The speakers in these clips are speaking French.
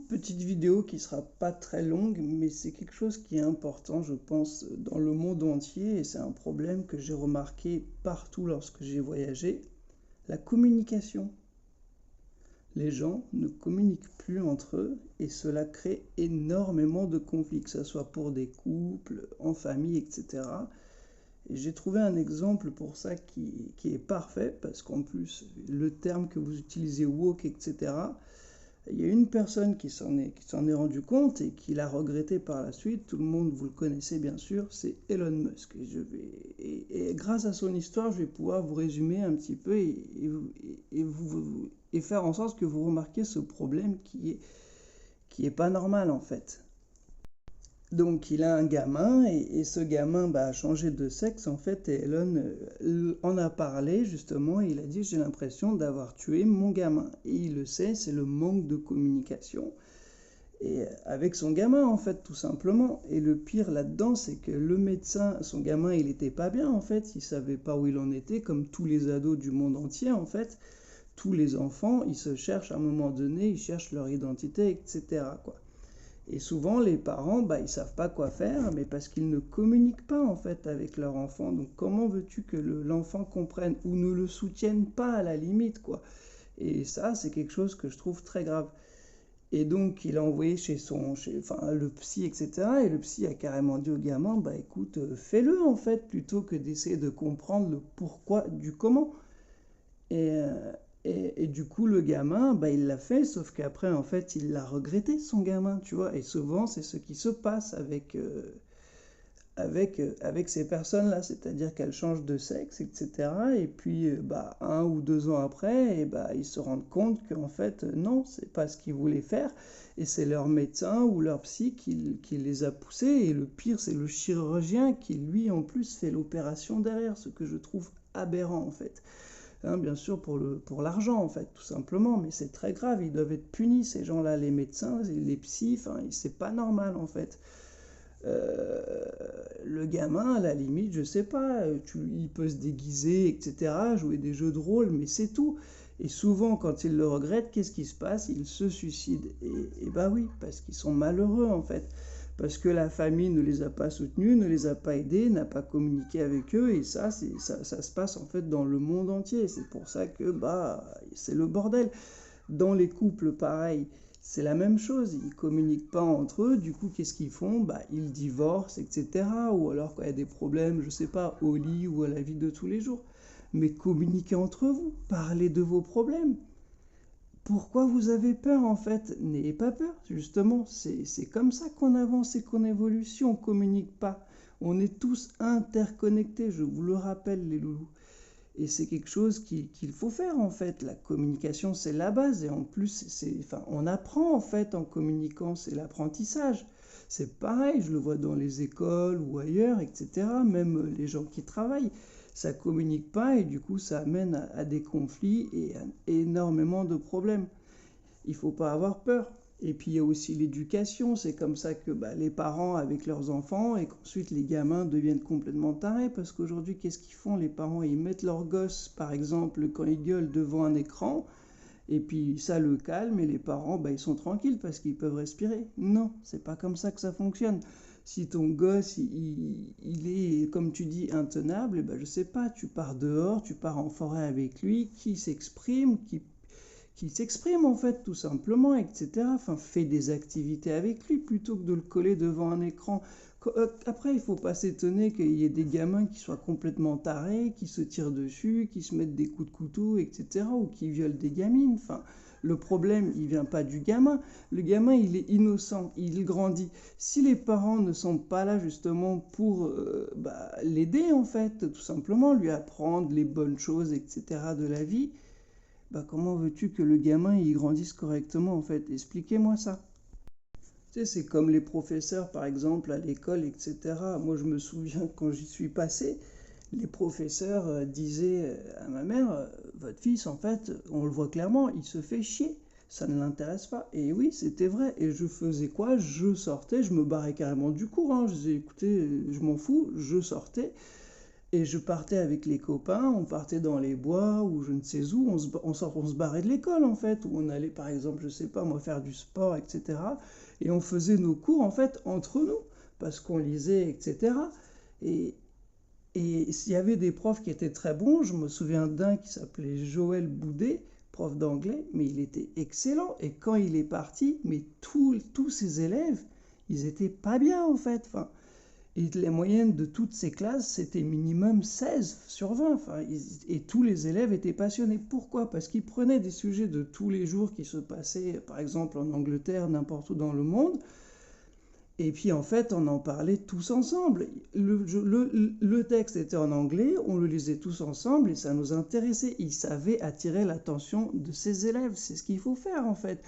petite vidéo qui sera pas très longue, mais c'est quelque chose qui est important, je pense, dans le monde entier, et c'est un problème que j'ai remarqué partout lorsque j'ai voyagé, la communication. Les gens ne communiquent plus entre eux, et cela crée énormément de conflits, que ce soit pour des couples, en famille, etc. Et j'ai trouvé un exemple pour ça qui est parfait, parce qu'en plus, le terme que vous utilisez, woke, etc., il y a une personne qui s'en est rendu compte et qui l'a regretté par la suite. Tout le monde, vous le connaissez bien sûr, c'est Elon Musk. Et grâce à son histoire, je vais pouvoir vous résumer un petit peu et faire en sorte que vous remarquiez ce problème qui est pas normal en fait. Donc il a un gamin et ce gamin a changé de sexe en fait et Elon en a parlé justement et il a dit j'ai l'impression d'avoir tué mon gamin et il le sait, c'est le manque de communication et avec son gamin en fait tout simplement et le pire là-dedans c'est que le médecin, son gamin il était pas bien en fait, il savait pas où il en était comme tous les ados du monde entier en fait, tous les enfants ils se cherchent à un moment donné, ils cherchent leur identité etc quoi. Et souvent, les parents, ils savent pas quoi faire, mais parce qu'ils ne communiquent pas en fait avec leur enfant. Donc, comment veux-tu que l'enfant comprenne ou ne le soutienne pas à la limite, quoi. Et ça, c'est quelque chose que je trouve très grave. Et donc, il a envoyé enfin, le psy, etc. Et le psy a carrément dit au gamin, écoute, fais-le en fait, plutôt que d'essayer de comprendre le pourquoi du comment. Et, euh, et du coup, le gamin, il l'a fait, sauf qu'après, en fait, il l'a regretté, son gamin, tu vois. Et souvent, c'est ce qui se passe avec ces personnes-là, c'est-à-dire qu'elles changent de sexe, etc. Et puis, 1 ou 2 ans après, ils se rendent compte qu'en fait, non, c'est pas ce qu'ils voulaient faire. Et c'est leur médecin ou leur psy qui les a poussés. Et le pire, c'est le chirurgien qui, lui, en plus, fait l'opération derrière, ce que je trouve aberrant, en fait. Hein, bien sûr pour l'argent en fait tout simplement mais c'est très grave, ils doivent être punis ces gens-là, les médecins, les psys, enfin c'est pas normal en fait. Euh, le gamin à la limite je sais pas, il peut se déguiser etc, jouer des jeux de rôle mais c'est tout. Et souvent quand il le regrette, qu'est-ce qui se passe? Il se suicide et bah oui parce qu'ils sont malheureux en fait, parce que la famille ne les a pas soutenus, ne les a pas aidés, n'a pas communiqué avec eux, et ça se passe en fait dans le monde entier. C'est pour ça que c'est le bordel. Dans les couples, pareil, c'est la même chose. Ils communiquent pas entre eux. Du coup, qu'est-ce qu'ils font? Ils divorcent, etc. Ou alors quand il y a des problèmes, je sais pas, au lit ou à la vie de tous les jours. Mais communiquez entre vous, parlez de vos problèmes. Pourquoi vous avez peur en fait? N'ayez pas peur, justement. C'est comme ça qu'on avance et qu'on évolue. Si on ne communique pas, on est tous interconnectés, je vous le rappelle les loulous. Et c'est quelque chose qu'il faut faire en fait. La communication c'est la base et en plus enfin, on apprend en fait en communiquant, c'est l'apprentissage. C'est pareil, je le vois dans les écoles ou ailleurs, etc. Même les gens qui travaillent, ça communique pas et du coup ça amène à des conflits et à énormément de problèmes. Il faut pas avoir peur. Et puis il y a aussi l'éducation, c'est comme ça que les parents avec leurs enfants et qu'ensuite les gamins deviennent complètement tarés parce qu'aujourd'hui qu'est-ce qu'ils font les parents? Ils mettent leurs gosses par exemple quand ils gueulent devant un écran et puis ça le calme et les parents ils sont tranquilles parce qu'ils peuvent respirer. Non, c'est pas comme ça que ça fonctionne. Si ton gosse il est comme tu dis intenable, je sais pas, tu pars dehors, tu pars en forêt avec lui, qui s'exprime en fait tout simplement, etc. Enfin, fais des activités avec lui plutôt que de le coller devant un écran. Après, il ne faut pas s'étonner qu'il y ait des gamins qui soient complètement tarés, qui se tirent dessus, qui se mettent des coups de couteau, etc. ou qui violent des gamines. Enfin, le problème, il vient pas du gamin. Le gamin, il est innocent, il grandit. Si les parents ne sont pas là justement pour l'aider en fait, tout simplement lui apprendre les bonnes choses, etc. de la vie, comment veux-tu que le gamin il grandisse correctement en fait? Expliquez-moi ça. Tu sais, c'est comme les professeurs par exemple à l'école, etc. Moi je me souviens quand j'y suis passé, les professeurs disaient à ma mère, votre fils en fait, on le voit clairement, il se fait chier. Ça ne l'intéresse pas. Et oui, c'était vrai. Et je faisais quoi? Je sortais, je me barrais carrément du cours. Hein. Je disais, écoutez, je m'en fous, je sortais. Et je partais avec les copains, on partait dans les bois ou je ne sais où, on se barrait de l'école en fait, où on allait par exemple, je sais pas moi, faire du sport, etc. Et on faisait nos cours en fait entre nous, parce qu'on lisait, etc. Et, et s'il y avait des profs qui étaient très bons, je me souviens d'un qui s'appelait Joël Boudet, prof d'anglais, mais il était excellent. Et quand il est parti, mais tous ses élèves, ils étaient pas bien en fait. Enfin, et les moyennes de toutes ces classes, c'était minimum 16 sur 20. Enfin, et tous les élèves étaient passionnés. Pourquoi? Parce qu'ils prenaient des sujets de tous les jours qui se passaient, par exemple en Angleterre, n'importe où dans le monde. Et puis en fait, on en parlait tous ensemble. Le texte était en anglais, on le lisait tous ensemble et ça nous intéressait. Il savait attirer l'attention de ses élèves. C'est ce qu'il faut faire en fait.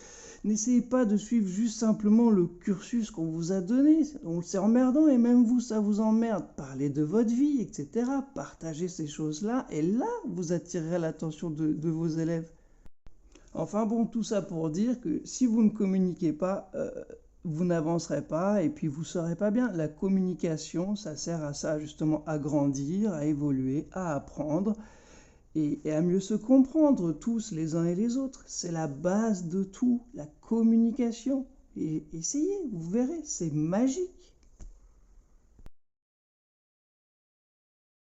N'essayez pas de suivre juste simplement le cursus qu'on vous a donné. C'est emmerdant et même vous, ça vous emmerde. Parlez de votre vie, etc. Partagez ces choses-là et là, vous attirerez l'attention de vos élèves. Enfin bon, tout ça pour dire que si vous ne communiquez pas, vous n'avancerez pas et puis vous ne serez pas bien. La communication, ça sert à ça justement, à grandir, à évoluer, à apprendre et à mieux se comprendre tous les uns et les autres. C'est la base de tout, la communication. Et essayez, vous verrez, c'est magique.